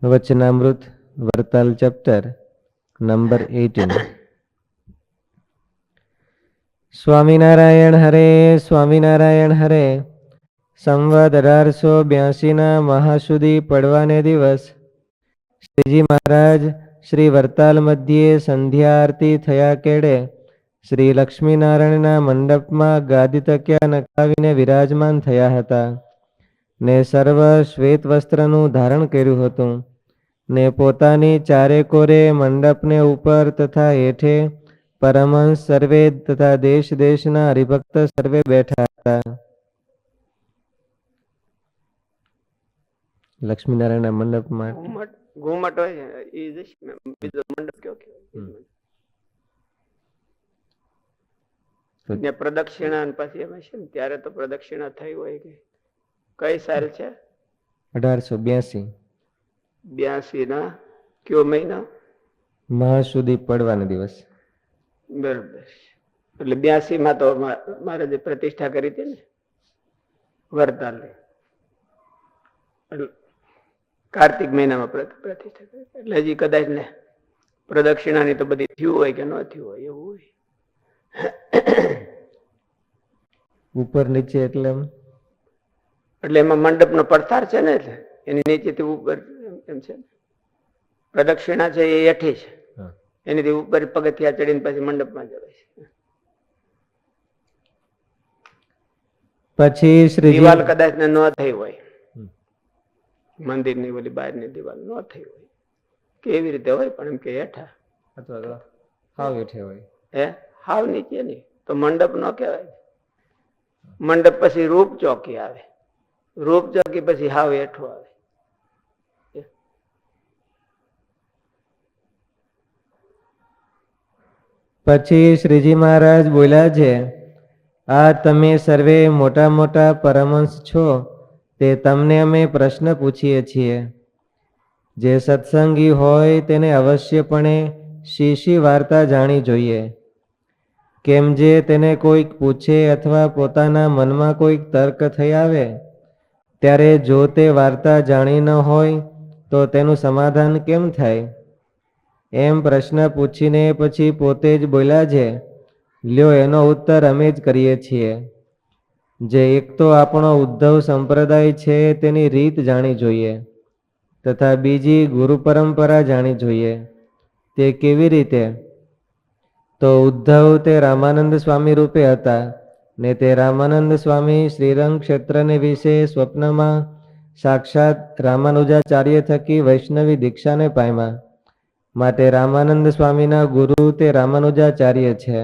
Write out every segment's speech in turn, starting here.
વચનામૃત વરતાલ chapter number 18. Swaminarayan હરે, સ્વામિનારાયણ હરે. સંવત 1882 મહાસુદી પડવાને દિવસ શ્રીજી મહારાજ શ્રી વરતાલ મધ્યે સંધ્યા આરતી થયા કેડે શ્રી લક્ષ્મીનારાયણના મંડપમાં ગાદી તકિયા નખાવીને વિરાજમાન થયા હતા ને સર્વ શ્વેત વસ્ત્રનું ધારણ કર્યું હતું ને પોતાની ચારે કોરે મંડપને ઉપર તથા હેઠે પરમહંસ સર્વે તથા દેશ દેશના હરિભક્ત સર્વે બેઠા હતા. લક્ષ્મીનારાયણના મંડપમાં ઘુમટ હોય એ બીજો મંડપ કયો કહેવાય? પ્રદક્ષિણા પછી એમાં છે ને ત્યારે તો પ્રદક્ષિણા થઈ હોય કે કઈ સાલ છે? 1882. 82 ના કયો મહિના? મહાસુદી પડવાનો દિવસ. બરોબર. એટલે 82 માં તો મારે જે પ્રતિષ્ઠા કરી હતી ને વરતાલ, કાર્તિક મહિનામાં પ્રતિષ્ઠા કરી, એટલે હજી કદાચ ને પ્રદક્ષિણાની તો બધી થયું હોય કે ન થયું હોય એવું હોય. ઉપર નીચે એટલે એમાં મંડપનો પડતાર છે ને, એટલે એની નીચેથી ઉપર એમ છે. પ્રદક્ષિણા છે એ હેઠી છે, એનીથી ઉપર પગથિયા ચડીને પછી મંડપમાં જવાય છે. પછી શ્રી દિવાલ કદાચ ને ન થઈ હોય, મંદિરની ઓલી બહારની દિવાલ ન થઈ હોય, કેવી રીતે હોય પણ એમ કે હેઠા અથવા હાવ હેઠે હોય. હાવ નીચે નહીં તો મંડપ ન કહેવાય. મંડપ પછી રૂપ ચોકી આવે, રૂપ ચોકી પછી હાવ હેઠું આવે. પછી શ્રીજી મહારાજ બોલ્યા છે, આ તમે સર્વે મોટા મોટા પરમહંસ છો, તે તમને અમે પ્રશ્ન પૂછીએ છીએ. જે સત્સંગી હોય તેને અવશ્યપણે શી વાર્તા જાણી જોઈએ. કેમ જે તેને કોઈક પૂછે અથવા પોતાના મનમાં કોઈક તર્ક થઈ આવે ત્યારે જો તે વાર્તા જાણી ન હોય તો તેનું સમાધાન કેમ થાય? એમ પ્રશ્ન પૂછીને પછી પોતે જ બોલ્યા છે, લ્યો એનો ઉત્તર અમે જ કરીએ છીએ. જે એક તો આપણો ઉદ્ધવ સંપ્રદાય છે તેની રીત જાણી જોઈએ, તથા બીજી ગુરુ પરંપરા જાણી જોઈએ. તે કેવી રીતે? તો ઉદ્ધવ તે રામાનંદ સ્વામી રૂપે હતા ને તે રામાનંદ સ્વામી શ્રીરંગ ક્ષેત્રને વિશે સ્વપ્નમાં સાક્ષાત રામાનુજાચાર્ય થકી વૈષ્ણવી દીક્ષાને પામ્યા. માટે રામાનંદ સ્વામીના ગુરુ તે રામાનુજાચાર્ય છે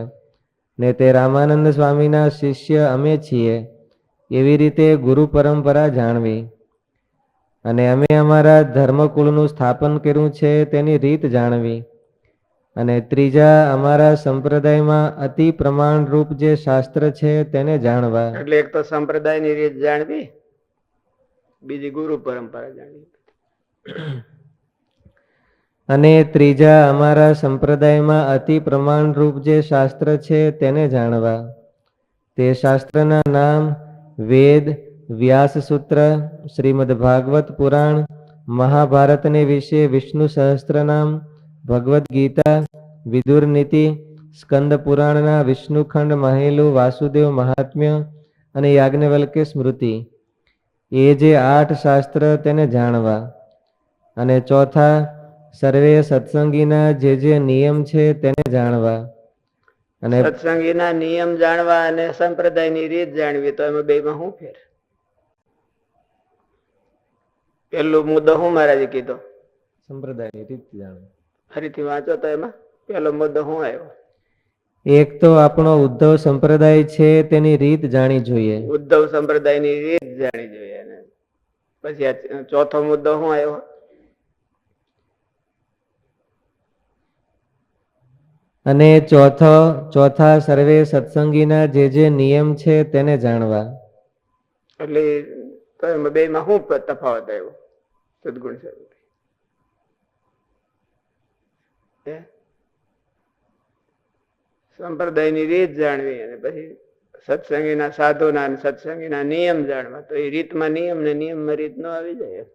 ને તે રામાનંદ સ્વામીના શિષ્ય અમે છીએ. એવી રીતે ગુરુ પરંપરા જાણવી. અને અમે અમારા ધર્મકુળનું સ્થાપન કર્યું છે તેની રીત જાણવી. અને ત્રીજા અમારા સંપ્રદાયમાં અતિ પ્રમાણરૂપ જે શાસ્ત્ર છે તેને જાણવા. એટલે એક તો સંપ્રદાયની રીત જાણવી, બીજી ગુરુ પરંપરા જાણવી. અને ત્રીજા અમારા સંપ્રદાયમાં અતિ પ્રમાણરૂપ જે શાસ્ત્ર છે તેને જાણવા. તે શાસ્ત્રના નામ વેદ, વ્યાસ સૂત્ર, શ્રીમદ ભાગવત પુરાણ, મહાભારતને વિશે વિષ્ણુ સહસ્ત્રનામ, ભગવદ્ ગીતા, વિદુર નીતિ, સ્કંદ પુરાણના વિષ્ણુખંડ, મહેલું, વાસુદેવ મહાત્મ્ય અને યાજ્ઞવલ્ક્ય સ્મૃતિ. એ જે 8 શાસ્ત્ર તેને જાણવા. અને ચોથા સર્વે સત્સંગીના જે નિયમ છે તેને જાણવા. અને સત્સંગીના નિયમ જાણવા અને સંપ્રદાયની રીત જાણવી, તો એમાં બેમાં શું ફેર? પેલો મુદ્દો શું મહારાજે કીધો? સંપ્રદાયની રીત જાણવી. ફરીથી વાંચો તો એમાં પેલો મુદ્દો શું આવ્યો? એક તો આપણો ઉદ્ધવ સંપ્રદાય છે તેની રીત જાણી જોઈએ. ઉદ્ધવ સંપ્રદાયની રીત જાણી જોઈએ. પછી આ ચોથો મુદ્દો શું આવ્યો? અને ચોથા સર્વે સત્સંગીના જે નિયમ છે તેને જાણવા. એટલે તો એમાં બેમાં શું તફાવત આવ્યો? સદગુણ સ્વરૂપ સંપ્રદાયની રીત જાણવી અને પછી સત્સંગીના સાધુના અને સત્સંગીના નિયમ જાણવા. તો એ રીતમાં નિયમ ને નિયમમાં રીત ન આવી જાય.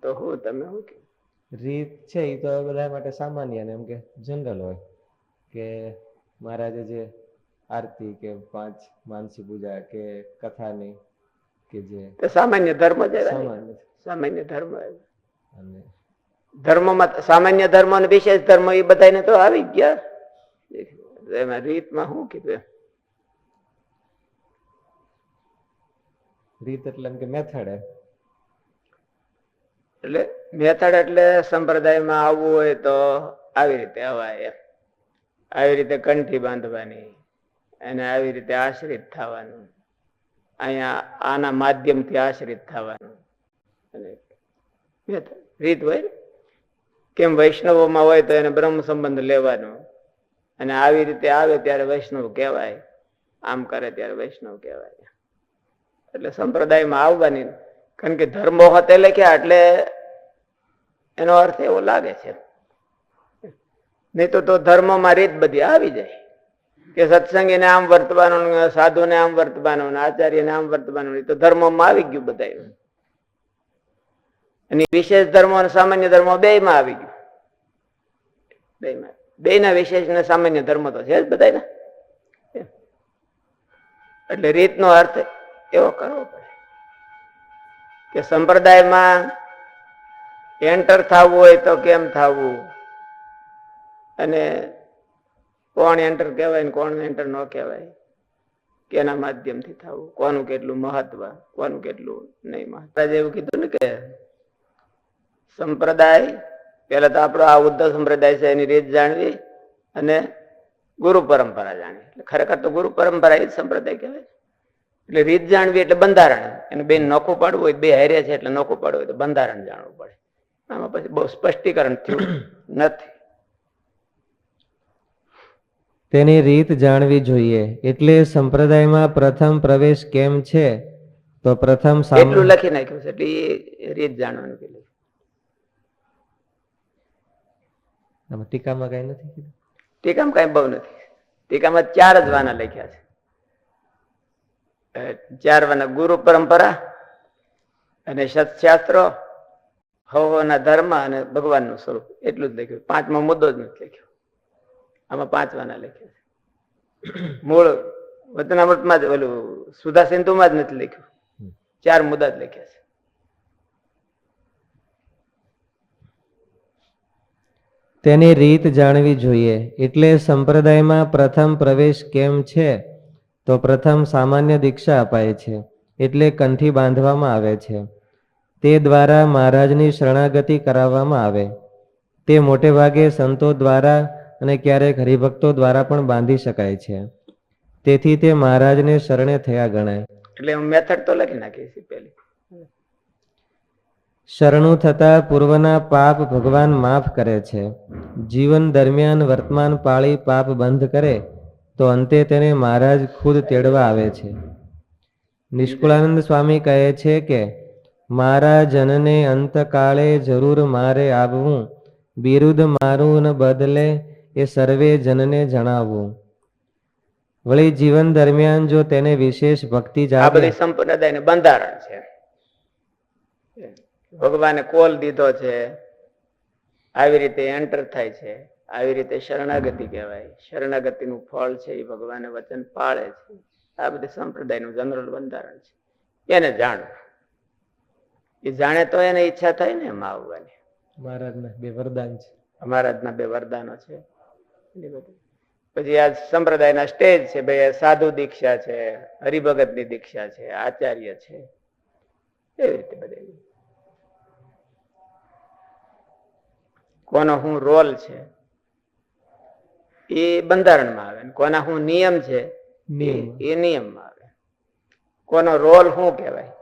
તો હું તમે શું કે રીત છે એ તો બધા માટે સામાન્ય ને એમ કે જનરલ હોય કે મહારાજે જે આરતી કે 5 માનસી પૂજા કે કથાની કે જે તો સામાન્ય ધર્મ જ આવ્યા ને. સામાન્ય સામાન્ય ધર્મ આવ્યા. અને ધર્મમાં સામાન્ય ધર્મ અને વિશેષ ધર્મ એ બધાને તો આવી ગયા. એમાં રીતમાં શું કીધું એમ? રીત એટલે એમ કે મેથડ એટલે મેથડ એટલે સંપ્રદાયમાં આવવું હોય તો આવી રીતે અવાય એમ. આવી રીતે કંઠી બાંધવાની અને આવી રીતે આશ્રિત થવાનું, અહીંયા આના માધ્યમથી આશ્રિત થવાનું અને રીત હોય. કેમ વૈષ્ણવોમાં હોય તો એને બ્રહ્મ સંબંધ લેવાનો અને આવી રીતે આવે ત્યારે વૈષ્ણવ કહેવાય, આમ કરે ત્યારે વૈષ્ણવ કહેવાય. એટલે સંપ્રદાયમાં આવવાની, કારણ કે ધર્મો હોતે લખ્યા એટલે એનો અર્થ એવો લાગે છે. નહીં તો ધર્મમાં રીત બધી આવી જાય કે સત્સંગીને આમ વર્તવાનું, સાધુને આમ વર્તવાનું, આચાર્યને આમ વર્તવાનું, એ તો ધર્મમાં આવી ગયું બધા. અને વિશેષ ધર્મો અને સામાન્ય ધર્મો બે માં આવી ગયું. બે ના વિશેષ ને સામાન્ય ધર્મ તો છે જ બધા. એટલે રીતનો અર્થ એવો કરવો પડે કે સંપ્રદાયમાં એન્ટર થવું હોય તો કેમ થવું, અને કોણ એન્ટર કહેવાય ને કોણ એન્ટર ન કહેવાય, કેના માધ્યમથી થવું, કોનું કેટલું મહત્વ, કોનું કેટલું નહીં મહત્વ. એવું કીધું ને કે સંપ્રદાય પેલા તો આપણો આ ઉદ્ધવ સંપ્રદાય છે એની રીત જાણવી અને ગુરુ પરંપરા જાણવી. એટલે ખરેખર તો ગુરુ પરંપરા એ જ સંપ્રદાય કહેવાય. એટલે રીત જાણવી એટલે બંધારણ. એને બે નોખું પાડવું હોય, બે હારે છે એટલે નોખું પાડવું હોય તો બંધારણ જાણવું પડે. આમાં પછી બહુ સ્પષ્ટીકરણ થયું નથી. તેની રીત જાણવી જોઈએ. એટલે સંપ્રદાયમાં પ્રથમ પ્રવેશ કેમ છે તો પ્રથમ એટલું લખી નાખ્યું છે એટલે એ રીત જાણવાનું કે ટીકામાં કઈ નથી કીધું. ટીકામાં કઈ બહુ નથી. ટીકામાં 4 જ વાના લખ્યા છે. 4 વાના ગુરુ પરંપરા અને સત્શાસ્ત્રો, હવોના ધર્મ અને ભગવાનનું સ્વરૂપ, એટલું જ લખ્યું. 5મો મુદ્દો જ નથી લખ્યો. આમાં 5 વાના લખ્યા છે. મૂળ વચનામૃતમાં જ ઓલું સુધા સિંધુમાં જ નથી લખ્યું. 4 મુદ્દા જ લખ્યા છે. તેની રીત જાણવી જોઈએ. એટલે સંપ્રદાયમાં પ્રથમ પ્રવેશ કેમ છે તો પ્રથમ સામાન્ય દીક્ષા અપાય છે, એટલે કંઠી બાંધવામાં આવે છે. તે દ્વારા મહારાજની શરણાગતિ કરાવવામાં આવે. તે મોટે ભાગે સંતો દ્વારા અને ક્યારેક હરિભક્તો દ્વારા પણ બાંધી શકાય છે. તેથી તે મહારાજને શરણે થયા ગણાય. એટલે હું મેથડ તો લખી નાખી છે પહેલી. શરણું થતા પૂર્વના પાપ ભગવાન માફ કરે છે. જીવન દરમિયાન વર્તમાન પાળી પાપ બંધ કરે તો અંતે તેને મહારાજ ખુદ તેડવા આવે છે. નિષ્કુળાનંદ સ્વામી કહે છે કે મારા જનને અંતકાળે જરૂર મારે આવવું, બિરુદ મારું ન બદલે એ સર્વે જનને જણાવવું. વળી જીવન દરમિયાન જો તેને વિશેષ ભક્તિ આ બધી સંપ્રદાયને બંધારણ છે. ભગવાને કોલ દીધો છે, આવી રીતે એન્ટર થાય છે, આવી રીતે શરણાગતિ કહેવાય. શરણાગતિનું ફળ છે એ ભગવાને વચન પાળે છે. આ બધી સંપ્રદાયનું જનરલ બંધારણ છે. એને જાણવું. એ જાણે તો એને ઈચ્છા થાય ને એમાં આવવાની. મહારાજના 2 વરદાન છે. મહારાજના 2 વરદાનો છે. પછી આ સંપ્રદાયના સ્ટેજ છે. ભાઈ સાધુ દીક્ષા છે, હરિભગતની દીક્ષા છે, આચાર્ય છે, એવી રીતે બધી. કોનો શું રોલ છે એ બંધારણમાં આવે, કોના શું નિયમ છે એ નિયમમાં આવે. કોનો રોલ શું કહેવાય.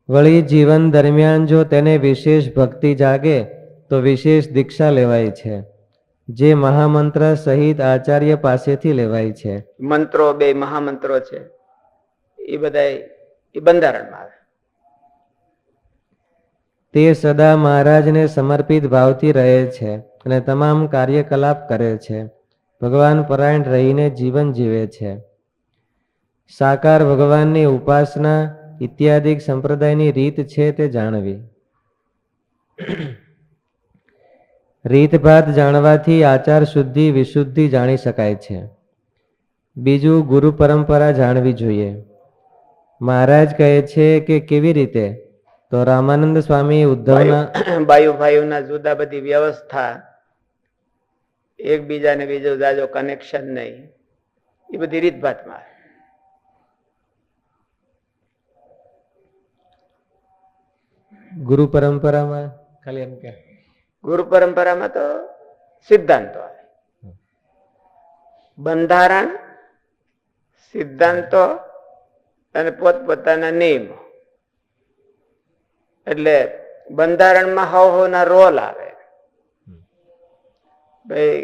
વળી જીવન દરમિયાન જો તેને વિશેષ ભક્તિ જાગે તો વિશેષ દીક્ષા લેવાય છે, જે મહામંત્ર સહિત આચાર્ય પાસેથી લેવાય છે. મંત્રો 2 મહામંત્રો છે એ બધા એ બંધારણમાં આવે. તે સદા મહારાજને સમર્પિત ભાવથી રહે છે અને તમામ કાર્યકલાપ કરે છે. ભગવાન પરાયણ રહીને જીવન જીવે છે. સાકાર ભગવાનની ઉપાસના ઇત્યાદિક સંપ્રદાયની રીત છે તે જાણવી. રીતભાત જાણવાથી આચાર શુદ્ધિ વિશુદ્ધિ જાણી શકાય છે. બીજું, ગુરુ પરંપરા જાણવી જોઈએ. મહારાજ કહે છે કે કેવી રીતે? તો રામાનંદ સ્વામી ઉદ્ધવના ભાઈઓના જુદા બધી વ્યવસ્થા, એકબીજાને બીજો જાજો કનેક્શન નહીં, એ બધી રીતભાતમાં. ગુરુ પરંપરામાં ખાલી એમ કે ગુરુ પરંપરામાં તો સિદ્ધાંતો આવે, બંધારણ, સિદ્ધાંતો અને પોતપોતાના નિયમો. એટલે બંધારણમાં હવના રોલ આવે ભાઈ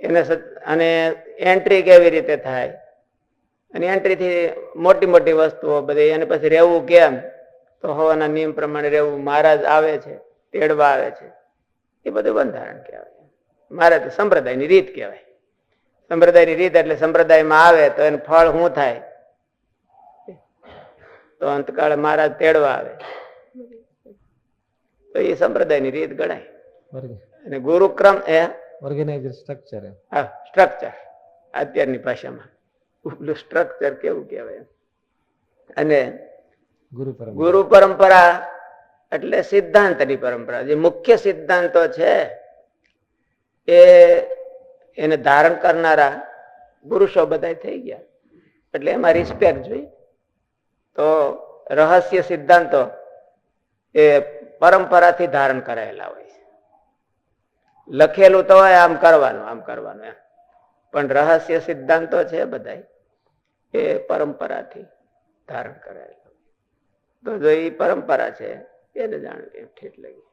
એને, અને એન્ટ્રી કેવી રીતે થાય, અને એન્ટ્રી થી મોટી મોટી વસ્તુઓ બધી, અને પછી રહેવું કેમ, તો હવાના નિયમ પ્રમાણે રહેવું. મહારાજ આવે છે, તેડવા આવે છે, એ બધું બંધારણ કહેવાય. મહારાજ સંપ્રદાયની રીત કહેવાય. સંપ્રદાયની રીત એટલે સંપ્રદાયમાં આવે તો એનું ફળ શું થાય, તો અંતકાળે મહારાજ તેડવા આવે તો એ સંપ્રદાયની રીત ગણાય. અને ગુરુક્રમ એ ઓર્ગેનાઇઝર સ્ટ્રક્ચર. હા, સ્ટ્રક્ચર અત્યારની ભાષામાં ઉપલું સ્ટ્રક્ચર કેવું કહેવાય. અને ગુરુ પરંપરા એટલે સિદ્ધાંતની પરંપરા. જે મુખ્ય સિદ્ધાંતો છે એને ધારણ કરનારા પુરુષો બધા થઈ ગયા, એટલે એમાં રિસ્પેક્ટ જોઈએ. તો રહસ્ય સિદ્ધાંતો એ પરંપરાથી ધારણ કરાયેલા હોય છે. લખેલું તો હોય આમ કરવાનું આમ કરવાનું એમ, પણ રહસ્ય સિદ્ધાંતો છે બધા એ પરંપરાથી ધારણ કરાયેલા. તો જો એ પરંપરા છે એને જાણવી એમ ઠીક લાગી.